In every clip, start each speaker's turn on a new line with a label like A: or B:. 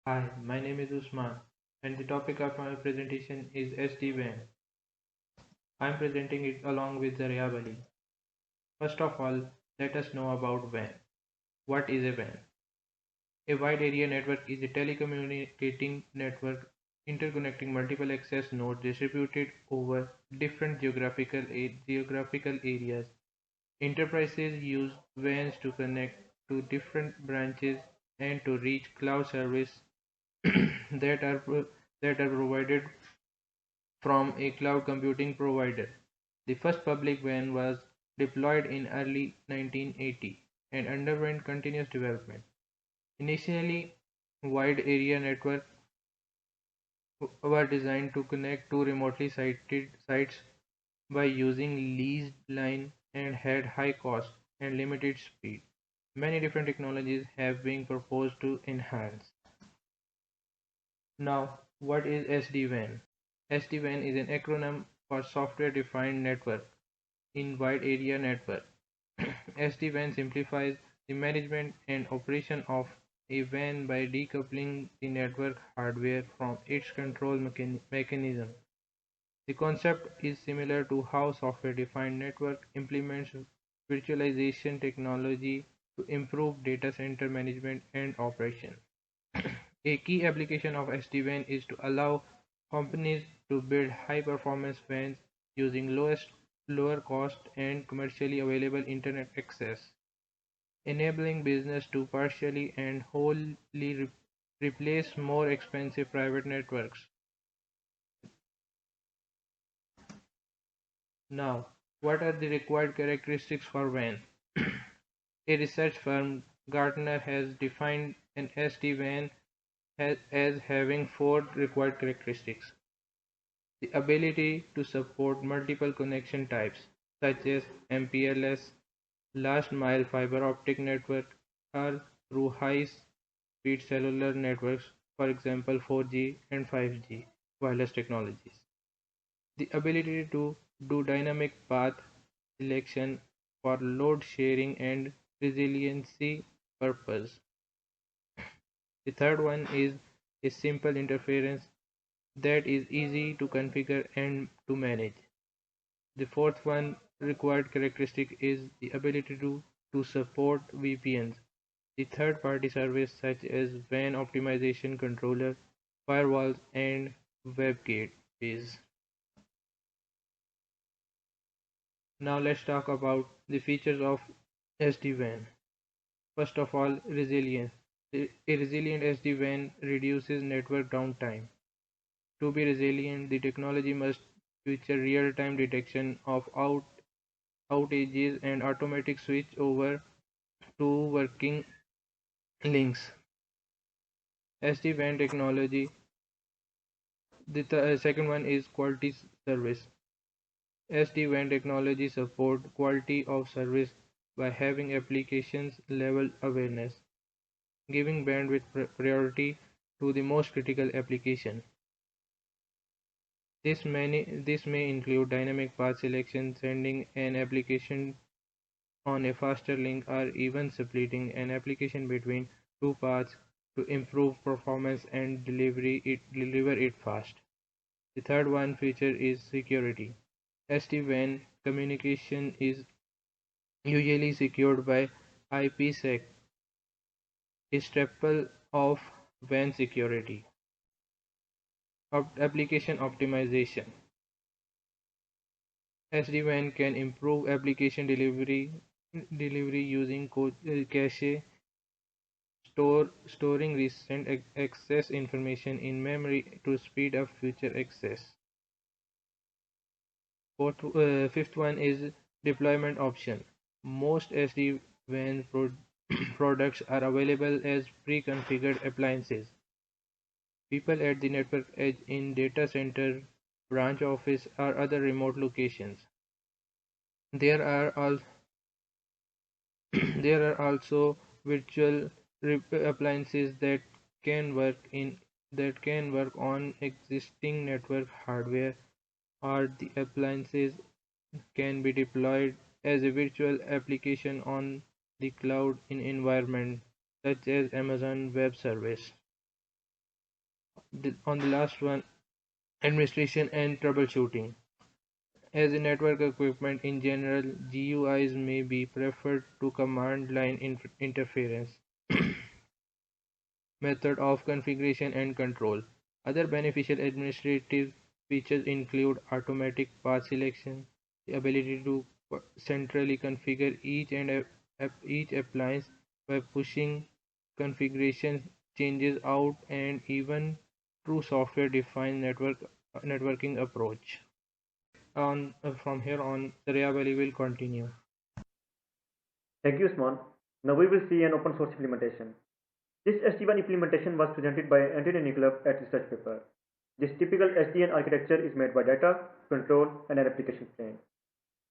A: Hi, my name is Usman, and the topic of my presentation is SD-WAN. I am presenting it along with Zaryab Ali. First of all, let us know about WAN. What is a WAN? A wide area network is a telecommunicating network interconnecting multiple access nodes distributed over different geographical areas. Enterprises use WANs to connect to different branches and to reach cloud service that are provided from a cloud computing provider. The first public WAN was deployed in early 1980 and underwent continuous development. Initially, wide area networks were designed to connect two remotely sited sites by using leased line and had high cost and limited speed. Many different technologies have been proposed to enhance. Now, what is SD-WAN? SD-WAN is an acronym for Software Defined Network in Wide Area Network. SD-WAN simplifies the management and operation of a WAN by decoupling the network hardware from its control mechanism. The concept is similar to how software-defined network implements virtualization technology to improve data center management and operation. A key application of SD-WAN is to allow companies to build high-performance WANs using lower cost and commercially available internet access, enabling business to partially and wholly replace more expensive private networks. Now, what are the required characteristics for WAN? A research firm, Gartner, has defined an SD-WAN as having four required characteristics: the ability to support multiple connection types, such as MPLS, last mile fiber optic network, or through high speed cellular networks, for example 4G and 5G wireless technologies. The ability to do dynamic path selection for load sharing and resiliency purpose. The third one is a simple interference that is easy to configure and to manage. The fourth one required characteristic is the ability to support VPNs, the third-party service such as WAN optimization controller, firewalls, and web gateways. Now let's talk about the features of SD-WAN. First of all, resilience. A resilient SD-WAN reduces network downtime. To be resilient, the technology must feature real-time detection of outages and automatic switch over to working links. SD-WAN technology. The second one is quality service. SD-WAN technology support quality of service by having applications level awareness, giving bandwidth priority to the most critical application. This may include dynamic path selection, sending an application on a faster link, or even splitting an application between two paths to improve performance and deliver it fast. The third one feature is security. SD-WAN communication is usually secured by IPsec, a staple of WAN security. Application optimization. SD-WAN can improve application delivery using cache, storing recent access information in memory to speed up future access. Fifth one is deployment option. Most SD-WAN products are available as pre-configured appliances. People at the network edge in data center, branch office, or other remote locations. There are al there are also virtual appliances that can work on existing network hardware, or the appliances can be deployed as a virtual application on the cloud in environment such as Amazon Web Service. On the last one, administration and troubleshooting. As a network equipment in general, GUIs may be preferred to command line interference method of configuration and control. Other beneficial administrative features include automatic path selection, the ability to centrally configure each appliance by pushing configuration changes out, and even true software-defined networking approach. From here on, Zaryab Ali will continue.
B: Thank you, Usman. Now we will see an open source implementation. This SD-WAN implementation was presented by Anthony Nicolov at research paper. This typical SDN architecture is made by data, control, and an application plane.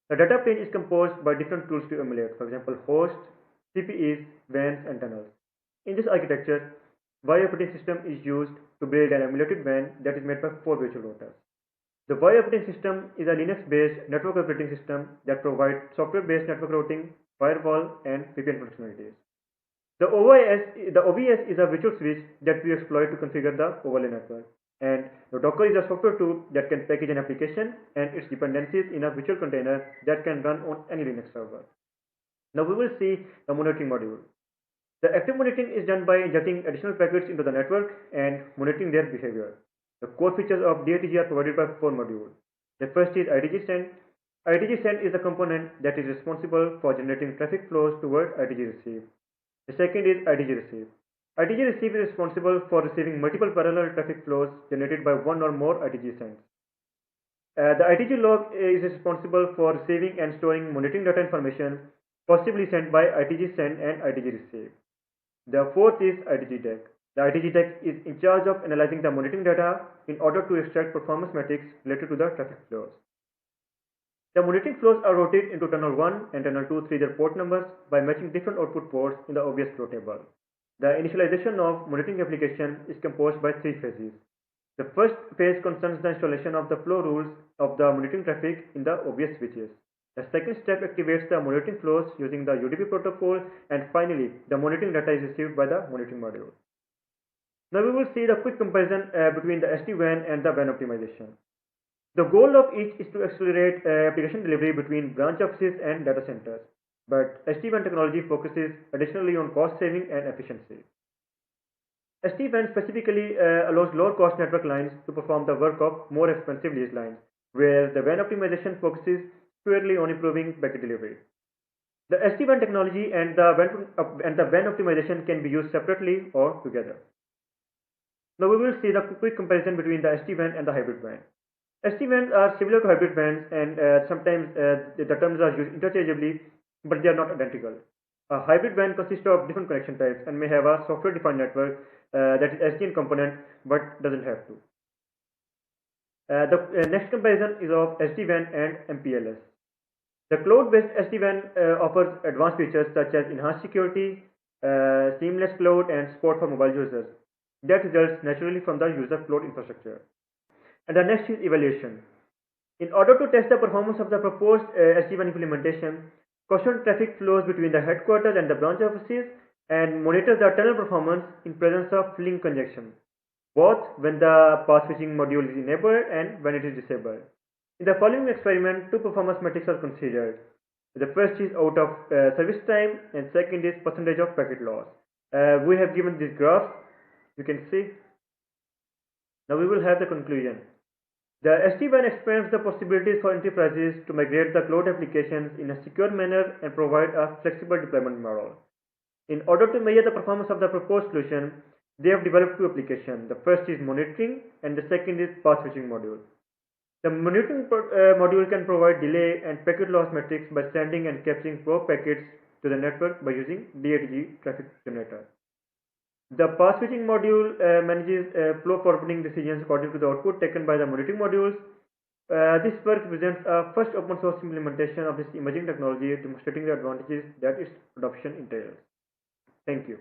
B: The data plane is composed by different tools to emulate, for example, hosts, CPEs, WANs, and tunnels. In this architecture, Y operating system is used to build an emulated WAN that is made by 4 virtual routers. The Y operating system is a Linux-based network operating system that provides software-based network routing, firewall, and VPN functionalities. The OVS is a virtual switch that we exploit to configure the overlay network. And the Docker is a software tool that can package an application and its dependencies in a virtual container that can run on any Linux server. Now we will see the monitoring module. The active monitoring is done by injecting additional packets into the network and monitoring their behavior. The core features of DATG are provided by 4 modules. The first is IDG send. IDG send is the component that is responsible for generating traffic flows toward IDG receive. The second is IDG receive. IDG receive is responsible for receiving multiple parallel traffic flows generated by one or more IDG sends. The IDG log is responsible for receiving and storing monitoring data information possibly sent by IDG send and IDG receive. The fourth is IDG deck. The IDG deck is in charge of analyzing the monitoring data in order to extract performance metrics related to the traffic flows. The monitoring flows are routed into tunnel 1 and tunnel 2 through their port numbers by matching different output ports in the obvious flow table. The initialization of monitoring application is composed by 3 phases. The first phase concerns the installation of the flow rules of the monitoring traffic in the obvious switches. The second step activates the monitoring flows using the UDP protocol, and finally, the monitoring data is received by the monitoring module. Now we will see the quick comparison between the SD-WAN and the WAN optimization. The goal of each is to accelerate application delivery between branch offices and data centers, but SD-WAN technology focuses additionally on cost saving and efficiency. SD-WAN specifically allows lower cost network lines to perform the work of more expensive leased lines, whereas the WAN optimization focuses squarely on improving packet delivery. The SD-WAN technology and the WAN optimization can be used separately or together. Now we will see the quick comparison between the SD-WAN and the hybrid WAN. SD-WANs are similar to hybrid WANs, and sometimes the terms are used interchangeably, but they are not identical. A hybrid WAN consists of different connection types and may have a software-defined network that is SDN component, but doesn't have to. The next comparison is of SD-WAN and MPLS. The cloud-based SD-WAN offers advanced features such as enhanced security, seamless cloud, and support for mobile users. That results naturally from the user cloud infrastructure. And the next is evaluation. In order to test the performance of the proposed SD-WAN implementation, caution traffic flows between the headquarters and the branch offices and monitor the tunnel performance in presence of link congestion, both when the path switching module is enabled and when it is disabled. In the following experiment, 2 performance metrics are considered. The first is out of service time, and second is percentage of packet loss. We have given this graph. You can see. Now we will have the conclusion. The SD-WAN expands the possibilities for enterprises to migrate the cloud applications in a secure manner and provide a flexible deployment model. In order to measure the performance of the proposed solution, they have developed 2 applications. The first is monitoring, and the second is path switching module. The monitoring module can provide delay and packet loss metrics by sending and capturing probe packets to the network by using DATG traffic generator. The path switching module manages flow forwarding decisions according to the output taken by the monitoring modules. This work represents a first open source implementation of this emerging technology, demonstrating the advantages that its adoption entails. Thank you.